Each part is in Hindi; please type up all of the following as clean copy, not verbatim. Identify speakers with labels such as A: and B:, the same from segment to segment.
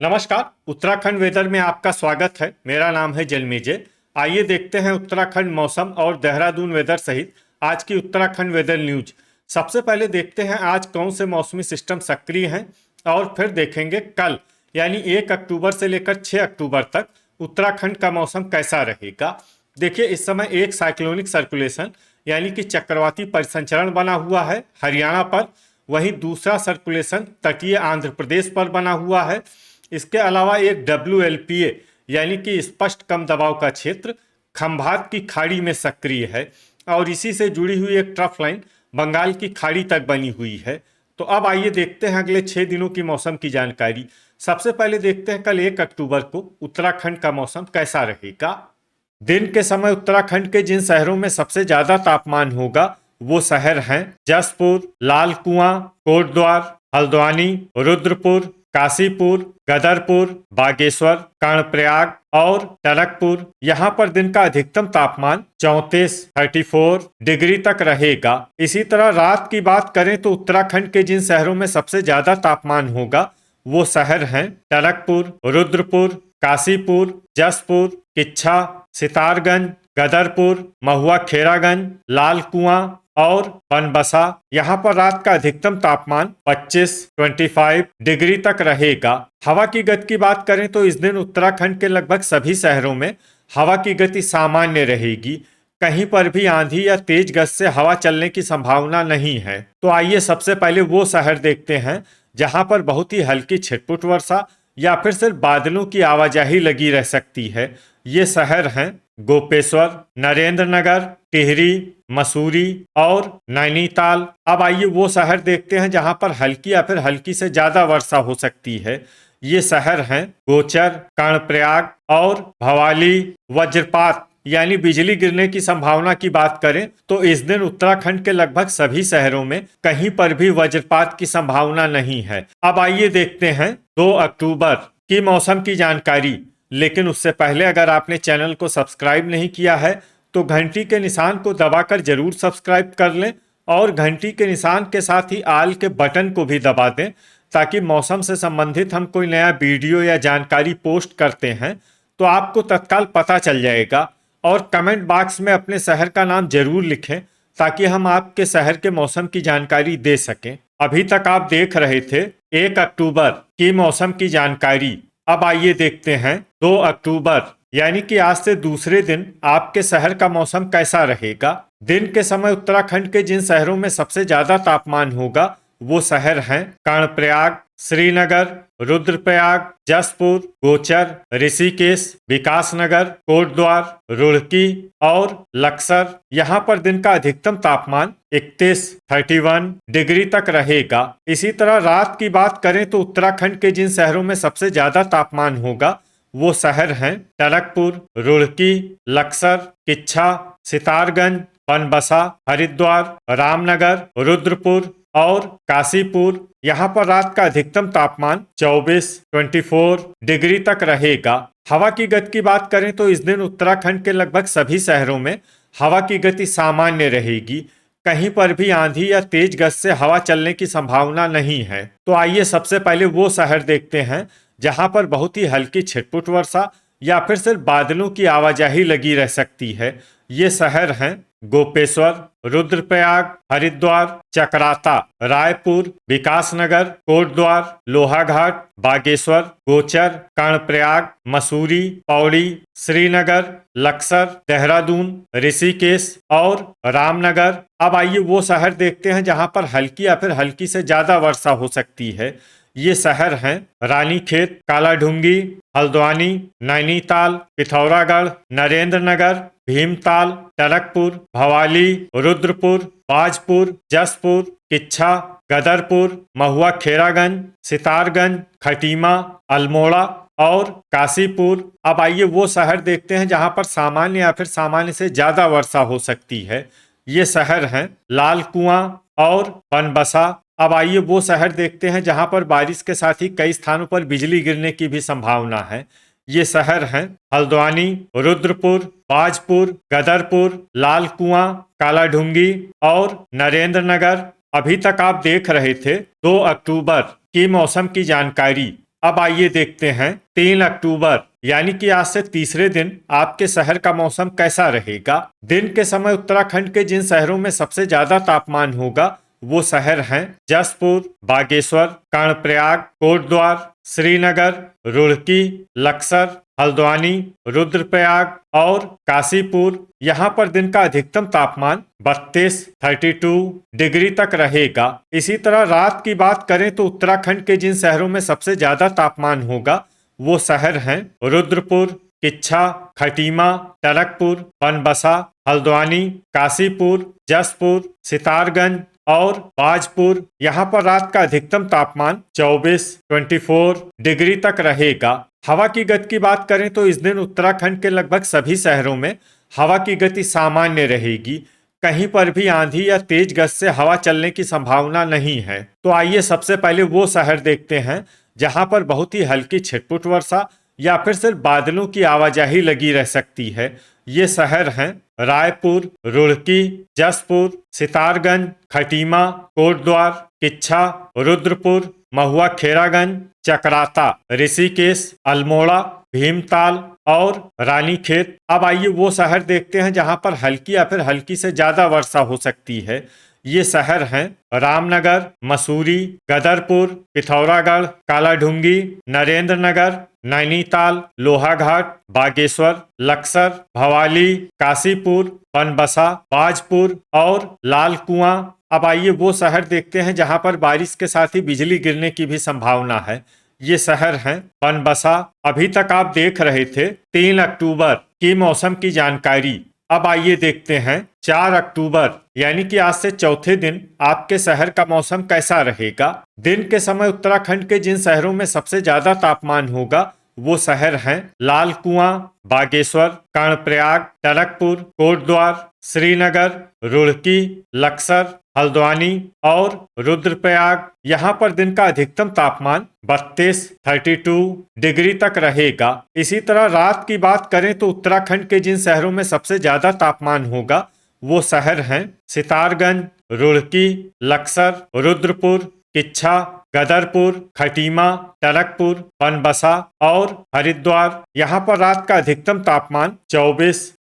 A: नमस्कार। उत्तराखंड वेदर में आपका स्वागत है। मेरा नाम है जलमेजय। आइए देखते हैं उत्तराखंड मौसम और देहरादून वेदर सहित आज की उत्तराखंड वेदर न्यूज। सबसे पहले देखते हैं आज कौन से मौसमी सिस्टम सक्रिय हैं और फिर देखेंगे कल यानी 1 अक्टूबर से लेकर 6 अक्टूबर तक उत्तराखंड का मौसम कैसा रहेगा। देखिए, इस समय एक साइक्लोनिक सर्कुलेशन यानी कि चक्रवाती परिसंचरण बना हुआ है हरियाणा पर। वहीं दूसरा सर्कुलेशन तटीय आंध्र प्रदेश पर बना हुआ है। इसके अलावा एक WLPA यानी कि स्पष्ट कम दबाव का क्षेत्र खंभात की खाड़ी में सक्रिय है और इसी से जुड़ी हुई एक ट्रफ लाइन बंगाल की खाड़ी तक बनी हुई है। तो अब आइए देखते हैं अगले 6 दिनों की मौसम की जानकारी। सबसे पहले देखते हैं कल 1 अक्टूबर को उत्तराखंड का मौसम कैसा रहेगा। दिन के समय उत्तराखंड के जिन शहरों में सबसे ज्यादा तापमान होगा वो शहर हैं जसपुर, लाल कुआं, कोटद्वार, हल्द्वानी, रुद्रपुर, काशीपुर, गदरपुर, बागेश्वर, कर्णप्रयाग और टनकपुर। यहाँ पर दिन का अधिकतम तापमान 34 डिग्री तक रहेगा। इसी तरह रात की बात करें तो उत्तराखंड के जिन शहरों में सबसे ज्यादा तापमान होगा वो शहर हैं टनकपुर, रुद्रपुर, काशीपुर, जसपुर, किच्छा, सितारगंज, गदरपुर, महुआ खेरागंज, लाल कुआं और बनबसा। यहाँ पर रात का अधिकतम तापमान 25 डिग्री तक रहेगा। हवा की गति की बात करें तो इस दिन उत्तराखंड के लगभग सभी शहरों में हवा की गति सामान्य रहेगी। कहीं पर भी आंधी या तेज गति से हवा चलने की संभावना नहीं है। तो आइए सबसे पहले वो शहर देखते हैं जहां पर बहुत ही हल्की छिटपुट वर्षा या फिर सिर्फ बादलों की आवाजाही लगी रह सकती है। ये शहर हैं गोपेश्वर, नरेंद्र नगर, टिहरी, मसूरी और नैनीताल। अब आइए वो शहर देखते हैं जहां पर हल्की या फिर हल्की से ज्यादा वर्षा हो सकती है। ये शहर हैं गोचर, कर्णप्रयाग और भवाली। वज्रपात यानी बिजली गिरने की संभावना की बात करें तो इस दिन उत्तराखंड के लगभग सभी शहरों में कहीं पर भी वज्रपात की संभावना नहीं है। अब आइए देखते हैं 2 अक्टूबर की मौसम की जानकारी। लेकिन उससे पहले अगर आपने चैनल को सब्सक्राइब नहीं किया है तो घंटी के निशान को दबाकर जरूर सब्सक्राइब कर लें और घंटी के निशान के साथ ही आल के बटन को भी दबा दें ताकि मौसम से संबंधित हम कोई नया वीडियो या जानकारी पोस्ट करते हैं तो आपको तत्काल पता चल जाएगा। और कमेंट बॉक्स में अपने शहर का नाम जरूर लिखें ताकि हम आपके शहर के मौसम की जानकारी दे सकें। अभी तक आप देख रहे थे 1 अक्टूबर की मौसम की जानकारी। अब आइए देखते हैं 2 अक्टूबर यानी कि आज से दूसरे दिन आपके शहर का मौसम कैसा रहेगा। दिन के समय उत्तराखंड के जिन शहरों में सबसे ज्यादा तापमान होगा वो शहर हैं कर्णप्रयाग, श्रीनगर, रुद्रप्रयाग, जसपुर, गोचर, ऋषिकेश, विकासनगर, कोटद्वार, रुड़की और लक्सर। यहाँ पर दिन का अधिकतम तापमान 31 डिग्री तक रहेगा। इसी तरह रात की बात करें तो उत्तराखंड के जिन शहरों में सबसे ज्यादा तापमान होगा वो शहर हैं टनकपुर, रुड़की, लक्सर, किच्छा, सितारगंज, बनबसा, हरिद्वार, रामनगर, रुद्रपुर और काशीपुर। यहाँ पर रात का अधिकतम तापमान 24 डिग्री तक रहेगा। हवा की गति की बात करें तो इस दिन उत्तराखंड के लगभग सभी शहरों में हवा की गति सामान्य रहेगी। कहीं पर भी आंधी या तेज गति से हवा चलने की संभावना नहीं है। तो आइए सबसे पहले वो शहर देखते हैं जहां पर बहुत ही हल्की छिटपुट वर्षा या फिर सिर्फ बादलों की आवाजाही लगी रह सकती है। ये शहर हैं गोपेश्वर, रुद्रप्रयाग, हरिद्वार, चकराता, रायपुर, विकासनगर, कोटद्वार, लोहाघाट, बागेश्वर, गोचर, कर्णप्रयाग, मसूरी, पौड़ी, श्रीनगर, लक्सर, देहरादून, ऋषिकेश और रामनगर। अब आइए वो शहर देखते हैं जहां पर हल्की या फिर हल्की से ज्यादा वर्षा हो सकती है। ये शहर हैं रानीखेत, कालाढूंगी, हल्द्वानी, नैनीताल, पिथौरागढ़, नरेंद्र नगर, भीमताल, टनकपुर, भवाली, रुद्रपुर, बाजपुर, जसपुर, किच्छा, गदरपुर, महुआ खेरागंज, सितारगंज, खटीमा, अल्मोड़ा और काशीपुर। अब आइए वो शहर देखते हैं जहां पर सामान्य या फिर सामान्य से ज्यादा वर्षा हो सकती है। ये शहर हैं लाल कुआं और बनबसा। अब आइए वो शहर देखते हैं जहां पर बारिश के साथ ही कई स्थानों पर बिजली गिरने की भी संभावना है। ये शहर हैं हल्द्वानी, रुद्रपुर, बाजपुर, गदरपुर, लाल कुआं, कालाढूंगी और नरेंद्र नगर। अभी तक आप देख रहे थे 2 अक्टूबर की मौसम की जानकारी। अब आइए देखते हैं 3 अक्टूबर यानी कि आज से तीसरे दिन आपके शहर का मौसम कैसा रहेगा। दिन के समय उत्तराखंड के जिन शहरों में सबसे ज्यादा तापमान होगा वो शहर हैं जसपुर, बागेश्वर, कर्णप्रयाग, कोटद्वार, श्रीनगर, रुड़की, लक्सर, हल्द्वानी, रुद्रप्रयाग और काशीपुर। यहाँ पर दिन का अधिकतम तापमान 32 डिग्री तक रहेगा। इसी तरह रात की बात करें तो उत्तराखंड के जिन शहरों में सबसे ज्यादा तापमान होगा वो शहर हैं रुद्रपुर, किच्छा, खटीमा, टनकपुर, बनबसा, हल्द्वानी, काशीपुर, जसपुर, सितारगंज और बाजपुर। यहाँ पर रात का अधिकतम तापमान 24 डिग्री तक रहेगा। हवा की गति की बात करें तो इस दिन उत्तराखंड के लगभग सभी शहरों में हवा की गति सामान्य रहेगी। कहीं पर भी आंधी या तेज गति से हवा चलने की संभावना नहीं है। तो आइए सबसे पहले वो शहर देखते हैं जहां पर बहुत ही हल्की छिटपुट वर्षा या फिर सिर्फ बादलों की आवाजाही लगी रह सकती है। ये शहर हैं रायपुर, रुड़की, जसपुर, सितारगंज, खटीमा, कोटद्वार, किच्छा, रुद्रपुर, महुआ खेरागंज, चकराता, ऋषिकेश, अल्मोड़ा, भीमताल और रानीखेत। अब आइए वो शहर देखते हैं जहां पर हल्की या फिर हल्की से ज्यादा वर्षा हो सकती है। ये शहर हैं रामनगर, मसूरी, गदरपुर, पिथौरागढ़, कालाढूंगी, नरेंद्र नगर, नैनीताल, लोहाघाट, बागेश्वर, लक्सर, भवाली, काशीपुर, बनबसा, बाजपुर और लाल कुआं। अब आइए वो शहर देखते हैं जहां पर बारिश के साथ ही बिजली गिरने की भी संभावना है। ये शहर हैं बनबसा। अभी तक आप देख रहे थे 3 अक्टूबर की मौसम की जानकारी। अब आइए देखते हैं 4 अक्टूबर यानी कि आज से चौथे दिन आपके शहर का मौसम कैसा रहेगा। दिन के समय उत्तराखंड के जिन शहरों में सबसे ज्यादा तापमान होगा वो शहर हैं लाल कुआं, बागेश्वर, कर्णप्रयाग, टनकपुर, कोटद्वार, श्रीनगर, रुड़की, लक्सर, हल्द्वानी और रुद्रप्रयाग। यहाँ पर दिन का अधिकतम तापमान 32 डिग्री तक रहेगा। इसी तरह रात की बात करें तो उत्तराखंड के जिन शहरों में सबसे ज्यादा तापमान होगा वो शहर हैं सितारगंज, रुड़की, लक्सर, रुद्रपुर, किच्छा, गदरपुर, खटीमा, टनकपुर, बनबसा और हरिद्वार। यहाँ पर रात का अधिकतम तापमान 24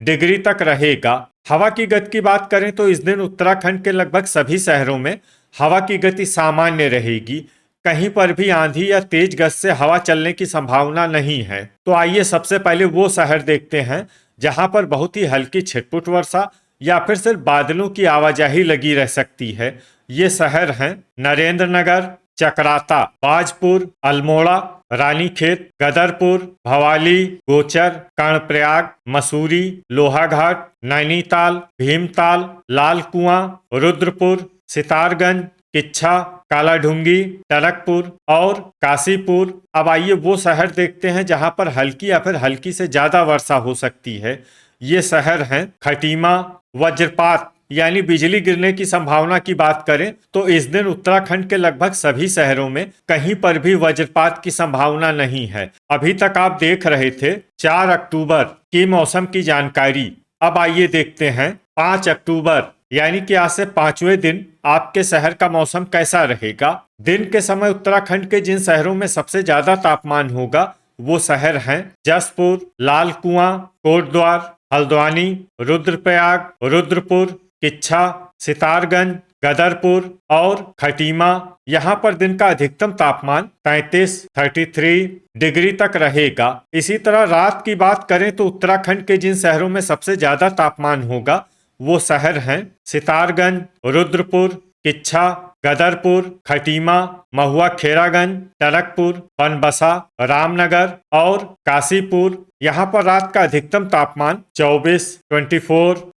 A: डिग्री तक रहेगा। हवा की गति की बात करें तो इस दिन उत्तराखंड के लगभग सभी शहरों में हवा की गति सामान्य रहेगी। कहीं पर भी आंधी या तेज गति से हवा चलने की संभावना नहीं है। तो आइए सबसे पहले वो शहर देखते हैं जहां पर बहुत ही हल्की छिटपुट वर्षा या फिर सिर्फ बादलों की आवाजाही लगी रह सकती है। ये शहर हैं नरेंद्र नगर, चकराता, बाजपुर, अल्मोड़ा, रानीखेत, गदरपुर, भवाली, गोचर, कर्णप्रयाग, मसूरी, लोहाघाट, नैनीताल, भीमताल, लाल कुआं, रुद्रपुर, सितारगंज, किच्छा, कालाढूंगी, टनकपुर और काशीपुर। अब आइए वो शहर देखते हैं जहां पर हल्की या फिर हल्की से ज्यादा वर्षा हो सकती है। ये शहर हैं खटीमा। वज्रपात यानी बिजली गिरने की संभावना की बात करें तो इस दिन उत्तराखंड के लगभग सभी शहरों में कहीं पर भी वज्रपात की संभावना नहीं है। अभी तक आप देख रहे थे 4 अक्टूबर की मौसम की जानकारी। अब आइए देखते हैं 5 अक्टूबर यानी कि आज से 5वें दिन आपके शहर का मौसम कैसा रहेगा। दिन के समय उत्तराखंड के जिन शहरों में सबसे ज्यादा तापमान होगा वो शहर हैं जसपुर, लाल कुआं, कोटद्वार, हल्द्वानी, रुद्रप्रयाग, रुद्रपुर, किच्छा, सितारगंज, गदरपुर और खटीमा। यहाँ पर दिन का अधिकतम तापमान 33 डिग्री तक रहेगा। इसी तरह रात की बात करें तो उत्तराखंड के जिन शहरों में सबसे ज्यादा तापमान होगा वो शहर हैं सितारगंज, रुद्रपुर, किच्छा, गदरपुर, खटीमा, महुआ खेरागंज, टनकपुर, बनबसा, रामनगर और काशीपुर। यहाँ पर रात का अधिकतम तापमान 24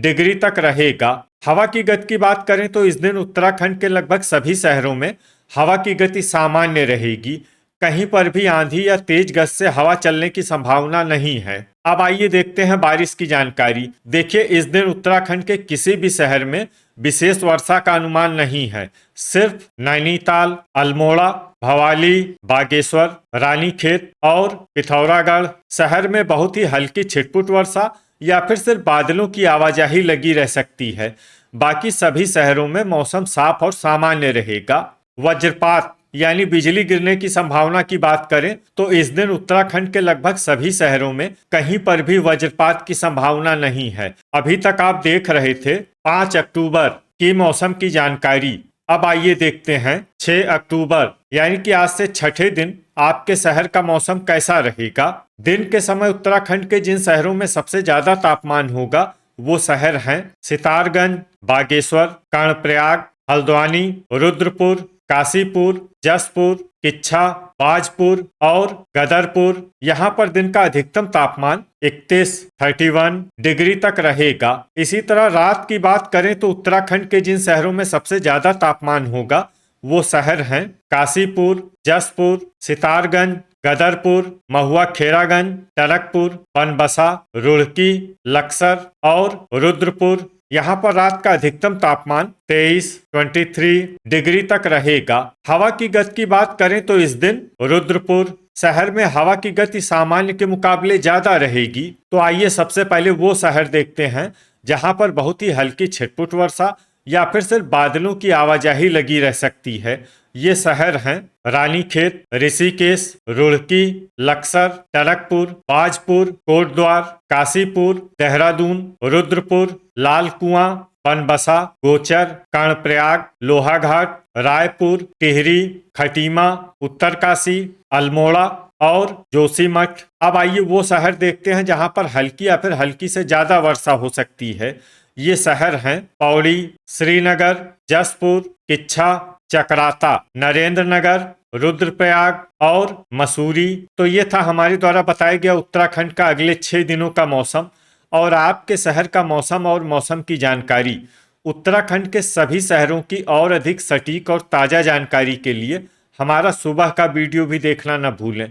A: डिग्री तक रहेगा। हवा की गति की बात करें तो इस दिन उत्तराखंड के लगभग सभी शहरों में हवा की गति सामान्य रहेगी। कहीं पर भी आंधी या तेज गति से हवा चलने की संभावना नहीं है। अब आइए देखते हैं बारिश की जानकारी। देखिए इस दिन उत्तराखंड के किसी भी शहर में विशेष वर्षा का अनुमान नहीं है। सिर्फ नैनीताल, अल्मोड़ा, भवाली, बागेश्वर, रानीखेत और पिथौरागढ़ शहर में बहुत ही हल्की छिटपुट वर्षा या फिर सिर्फ बादलों की आवाजाही लगी रह सकती है। बाकी सभी शहरों में मौसम साफ और सामान्य रहेगा। वज्रपात यानी बिजली गिरने की संभावना की बात करें तो इस दिन उत्तराखंड के लगभग सभी शहरों में कहीं पर भी वज्रपात की संभावना नहीं है। अभी तक आप देख रहे थे 5 अक्टूबर की मौसम की जानकारी। अब आइए देखते हैं 6 अक्टूबर यानी कि आज से छठे दिन आपके शहर का मौसम कैसा रहेगा। दिन के समय उत्तराखंड के जिन शहरों में सबसे ज्यादा तापमान होगा वो शहर हैं सितारगंज, बागेश्वर, कर्णप्रयाग, हल्द्वानी, रुद्रपुर, काशीपुर, जसपुर, किच्छा, बाजपुर और गदरपुर। यहाँ पर दिन का अधिकतम तापमान 31 डिग्री तक रहेगा। इसी तरह रात की बात करें तो उत्तराखंड के जिन शहरों में सबसे ज्यादा तापमान होगा वो शहर हैं काशीपुर, जसपुर, सितारगंज, गदरपुर, महुआ खेरागंज, टनकपुर, बनबसा, रुड़की, लक्सर और रुद्रपुर। यहाँ पर रात का अधिकतम तापमान 23 डिग्री तक रहेगा। हवा की गति की बात करें तो इस दिन रुद्रपुर शहर में हवा की गति सामान्य के मुकाबले ज्यादा रहेगी। तो आइए सबसे पहले वो शहर देखते हैं जहाँ पर बहुत ही हल्की छिटपुट वर्षा या फिर सिर्फ बादलों की आवाजाही लगी रह सकती है। ये शहर हैं रानीखेत, ऋषिकेश, रुड़की, लक्सर, टनकपुर, बाजपुर, कोटद्वार, काशीपुर, देहरादून, रुद्रपुर, लाल कुआं, बनबसा, गोचर, कर्णप्रयाग, लोहाघाट, रायपुर, टिहरी, खटीमा, उत्तरकाशी, अल्मोड़ा और जोशीमठ। अब आइए वो शहर देखते हैं जहां पर हल्की या फिर हल्की से ज्यादा वर्षा हो सकती है। ये शहर हैं पौड़ी, श्रीनगर, जसपुर, किच्छा, चकराता, नरेंद्र नगर, रुद्रप्रयाग और मसूरी। तो ये था हमारे द्वारा बताया गया उत्तराखंड का अगले 6 दिनों का मौसम और आपके शहर का मौसम और मौसम की जानकारी। उत्तराखंड के सभी शहरों की और अधिक सटीक और ताज़ा जानकारी के लिए हमारा सुबह का वीडियो भी देखना न भूलें।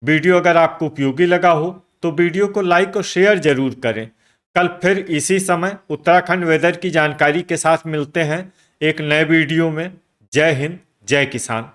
A: वीडियो अगर आपको उपयोगी लगा हो तो वीडियो को लाइक और शेयर जरूर करें। कल फिर इसी समय उत्तराखंड वेदर की जानकारी के साथ मिलते हैं एक नए वीडियो में। जय हिंद, जय किसान।